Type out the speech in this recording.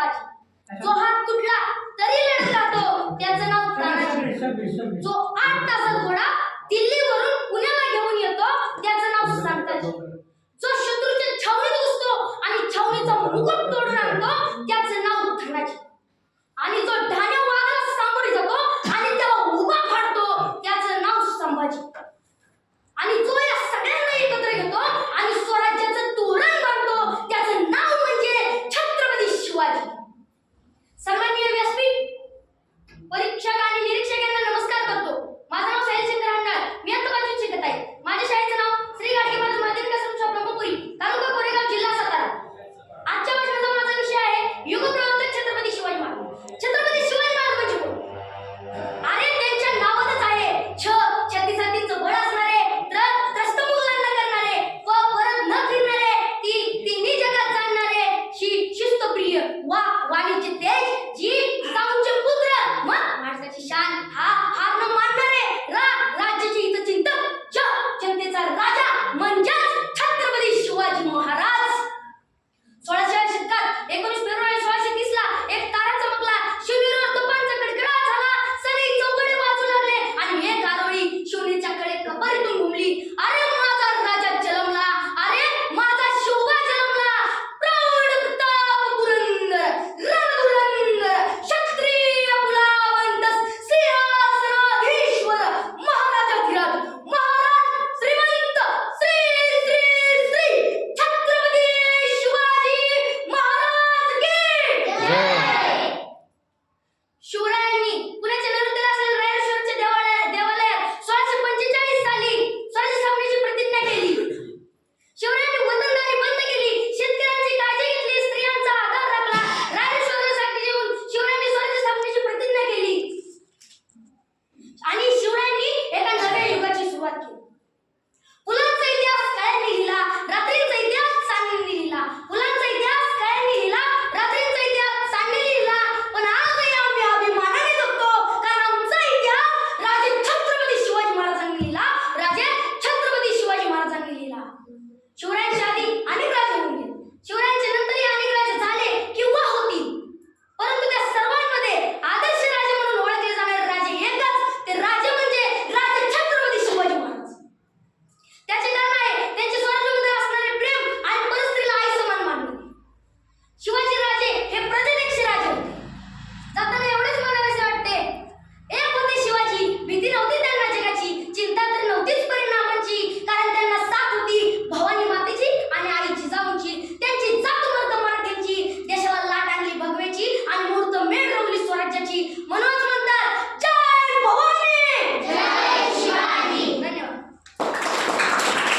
संभाजी. जो हात तुटला तरी लढला तो, त्याचं नाव तानाजी. जो 8 तासात घोडा दिल्लीवरून पुण्याला घेऊन येतो, त्याचं नाव संताजी. जो शत्रूच्या छावणीत घुसतो आणि छावणीचा मुकुट तोडून आणतो, त्याचं नाव धनाजी. आणि जो ढाण्या वाघाला सामोरे जातो आणि त्याला उभा फाडतो, त्याचं नाव संभाजी. आणि जो या सगळ्यांना एकत्र घेतो आणि स्वराज्याचं तोरण बांधतो, त्याचं नाव म्हणजे छत्रपती शिवाजी. सन्माननीय व्यासपीठ, परीक्षक आणि निरीक्षक यांना नमस्कार करतो. माझं नाव शैलचंद्र हंडाळ, मी आता 5वीत शिकत आहे. माझ्या शाळेचं नाव श्री गाडगेबाज माध्यमिक शाळा ब्रह्मपुरी, तालुका कोरेगाव, जिल्हा सातारा. आजच्या भाषणाचा माझा विषय आहे युगप्रवर्तक छत्रपती शिवाजी महाराज. छत्रपती शिवाजी महाराज म्हणजे कोण? अरे त्यांच्या नावातच आहे छत्तीसातीचं बळ असणारे, त्रस्त मुलांना करणारे, परत न फिरणारे, तिन्ही जगात जाणणारे, शिस्तप्रिय, वाणिज्य तेज